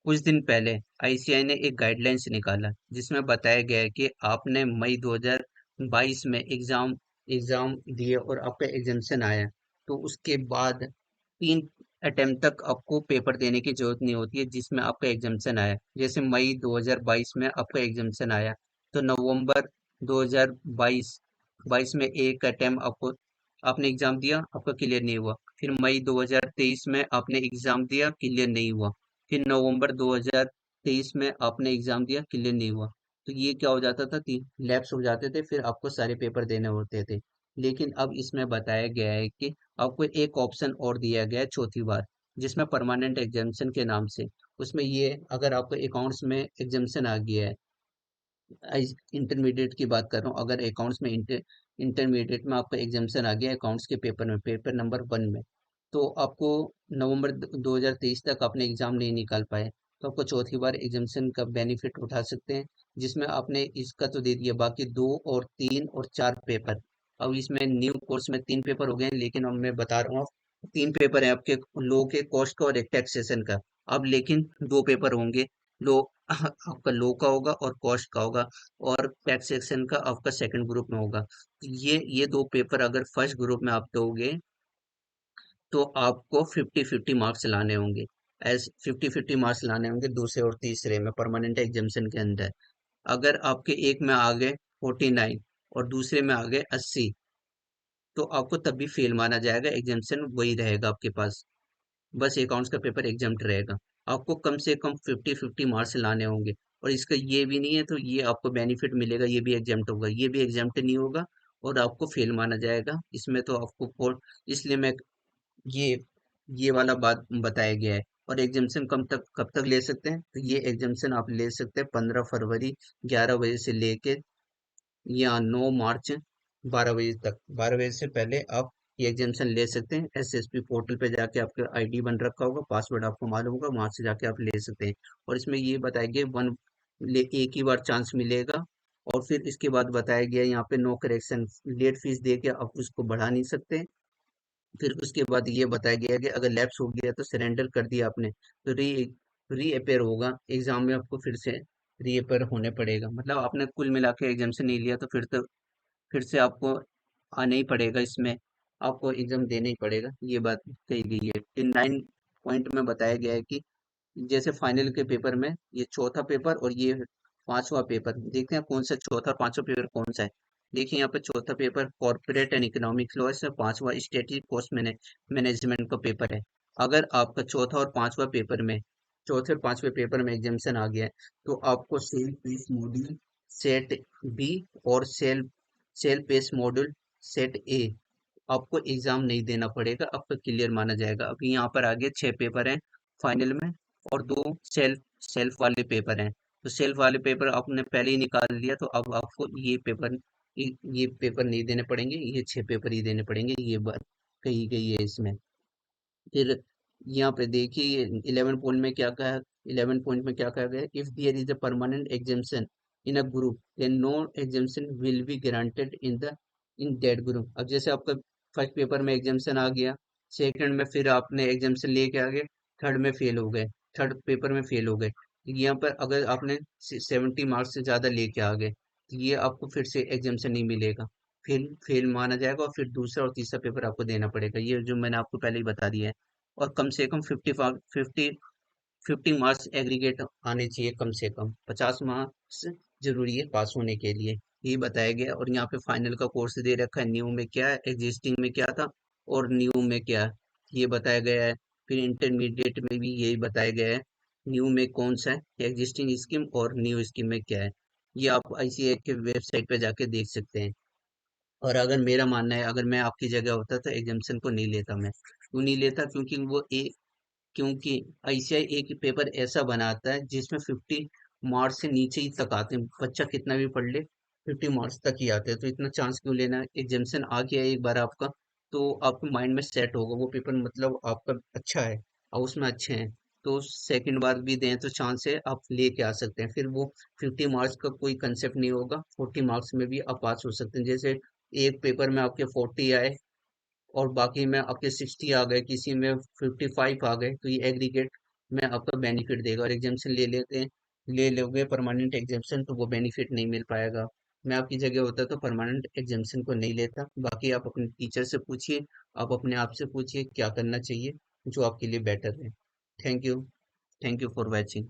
कुछ दिन पहले आईसीएआई ने एक गाइडलाइंस निकाला जिसमें बताया गया है कि आपने मई 2022 में एग्जाम एग्जाम दिए और आपका एग्जामिशन आया, तो उसके बाद 3 अटेम्प्ट तक आपको पेपर देने की जरूरत नहीं होती है जिसमें आपका एग्जामिशन आया। जैसे मई 2022 में आपका एग्जामिशन आया, तो नवंबर 2022 22 में एक अटेम्प्ट आपको आपने एग्जाम दिया, आपका क्लियर नहीं हुआ। फिर मई 2023 में आपने एग्जाम दिया, क्लियर नहीं हुआ। फिर नवंबर 2023 में आपने एग्जाम दिया, क्लियर नहीं हुआ। तो ये क्या हो जाता था कि लैप्स हो जाते थे, फिर आपको सारे पेपर देने होते थे। लेकिन अब इसमें बताया गया है कि आपको एक ऑप्शन और दिया गया है चौथी बार, जिसमें परमानेंट एग्जामिशन के नाम से। उसमें ये अगर आपको अकाउंट्स में एग्जामिशन आ गया है, इंटरमीडिएट की बात कर रहा हूँ, अगर अकाउंट्स में इंटरमीडिएट में आपका एग्जामिशन आ गया अकाउंट्स के पेपर में, पेपर नंबर 1 में, तो आपको नवंबर 2023 तक अपने एग्जाम नहीं निकाल पाए, तो आपको चौथी बार एग्जामिशन का बेनिफिट उठा सकते हैं। जिसमें आपने इसका तो दे दिया, बाकी 2 और 3 और 4 पेपर। अब इसमें न्यू कोर्स में 3 पेपर हो गए हैं, लेकिन अब मैं बता रहा हूँ 3 पेपर है आपके लो के कॉस्ट का और एक टैक्सेशन का। अब लेकिन 2 पेपर होंगे, लो आपका लो का होगा और कॉस्ट का होगा, और टैक्स सेक्शन का आपका सेकंड ग्रुप में होगा। तो ये 2 पेपर अगर फर्स्ट ग्रुप में आप दोगे, तो आपको 50-50 मार्क्स लाने होंगे। एज 50-50 मार्क्स लाने होंगे दूसरे और तीसरे में परमानेंट एग्जामिशन के अंदर। अगर आपके एक में आ गए 49 और दूसरे में आ गए 80, तो आपको तब भी फेल माना जाएगा, एग्जामिशन वही रहेगा आपके पास। बस अकाउंट्स का पेपर एग्जाम्प्ट रहेगा। आपको कम से कम 50-50 मार्क्स लाने होंगे। और इसका ये भी नहीं है तो ये आपको बेनिफिट मिलेगा, ये भी एग्जाम्प्ट होगा, ये भी एग्जाम्प्ट नहीं होगा और आपको फेल माना जाएगा इसमें, तो आपको इसलिए मैं ये ये वाला बात बताया गया है। और एग्जामिशन कब तक ले सकते हैं, तो ये एग्जामिशन आप ले सकते हैं 15 फरवरी 11 बजे से लेके, या 9 मार्च 12 बजे तक। 12 बजे से पहले आप ये एग्जामेशन ले सकते हैं। एसएसपी पोर्टल पे जाके आपका आईडी बन रखा होगा, पासवर्ड आपको मालूम होगा, वहां से जाके आप ले सकते हैं। और इसमें ये बताया गया एक ही बार चांस मिलेगा। और फिर इसके बाद बताया गया यहाँ पे नो करेक्शन, लेट फीस दे के आप उसको बढ़ा नहीं सकते। फिर उसके बाद ये बताया गया कि अगर लैप्स हो गया तो सरेंडर कर दिया आपने, तो री अपेयर होगा एग्जाम में, आपको फिर से री अपेयर होने पड़ेगा। मतलब आपने कुल मिला के एग्जाम से नहीं लिया, तो फिर से आपको आना ही पड़ेगा इसमें, आपको एग्जाम देना ही पड़ेगा, ये बात कही गई है। फिर 9 पॉइंट में बताया गया है कि जैसे फाइनल के पेपर में ये चौथा पेपर और ये पांचवा पेपर, देखते हैं कौन सा चौथा और पांचवा पेपर कौन सा है। देखिए यहाँ पे चौथा paper corporate and economic law है, पांचवा स्ट्रेटेजिक कॉस्ट मैनेजमेंट का पेपर है। अगर आपका चौथा और पांचवा पेपर में, चौथे और पांचवे पेपर में एग्जामिशन आ गया है, तो आपको self pace module set B और self pace module set A, आपको एग्जाम नहीं देना पड़ेगा, आपका क्लियर माना जाएगा। अभी यहाँ पर आगे 6 पेपर हैं फाइनल में, और 2 सेल्फ वाले पेपर हैं। तो सेल्फ वाले पेपर आपने पहले ही निकाल लिया, तो अब आपको ये पेपर नहीं देने पड़ेंगे, ये 6 पेपर ही देने पड़ेंगे, ये बात कही गई है इसमें। फिर यहाँ पे देखिए 11 पॉइंट में क्या कहा, 11 पॉइंट में क्या कहा गया, if there is a permanent exemption in a group, then no exemption will be granted in that group. अब जैसे आपका फर्स्ट पेपर में एग्जाम्शन आ गया, सेकंड में फिर आपने एग्जाम्शन लेके आ गए, थर्ड में फेल हो गए, थर्ड पेपर में फेल हो गए, तो यहाँ पर अगर आपने 70 मार्क्स से ज्यादा लेके आ गए, तो ये आपको फिर से एग्जाम्शन नहीं मिलेगा, फेल फेल माना जाएगा, और फिर दूसरा और तीसरा पेपर आपको देना पड़ेगा, ये जो मैंने आपको पहले ही बता दिया है। और कम से कम 50 मार्क्स एग्रीगेट आने चाहिए, कम से कम 50 मार्क्स जरूरी है पास होने के लिए, ये बताया गया है। और यहाँ पे फाइनल का कोर्स दे रखा है, न्यू में क्या है, एग्जिस्टिंग में क्या था और न्यू में क्या है, ये बताया गया है। फिर इंटरमीडिएट में भी यही बताया गया है, न्यू में कौन सा है, एग्जिस्टिंग स्कीम और न्यू स्कीम में क्या है। ये आप आईसीएआई के वेबसाइट पे जाके देख सकते हैं। और अगर मेरा मानना है, अगर मैं आपकी जगह होता तो एग्जाम्शन को नहीं लेता। मैं क्यों नहीं लेता, क्योंकि आईसीआई एक पेपर ऐसा बनाता है जिसमें 50 मार्क्स से नीचे ही तक आते हैं, बच्चा कितना भी पढ़ ले 50 मार्क्स तक ही आते हैं, तो इतना चांस क्यों लेना है। एग्जाम्शन आ गया एक बार आपका, तो आपके माइंड में सेट होगा वो पेपर, मतलब आपका अच्छा है और उसमें अच्छे हैं, तो सेकंड बार भी दें तो चांस है आप लेके आ सकते हैं। फिर वो 50 मार्क्स का कोई कंसेप्ट नहीं होगा, 40 मार्क्स में भी आप पास हो सकते हैं। जैसे एक पेपर में आपके 40 आए और बाकी में आपके 60 आ गए, किसी में 55 आ गए, तो ये एग्रीगेट में आपका बेनिफिट देगा। और एग्जामेशन ले लोगे परमानेंट एग्जामेशन, तो वो बेनिफिट नहीं मिल पाएगा। मैं आपकी जगह होता तो परमानेंट एग्जामेशन को नहीं लेता। बाकी आप अपने टीचर से पूछिए, आप अपने आप से पूछिए क्या करना चाहिए जो आपके लिए बेटर है। Thank you. Thank you for watching.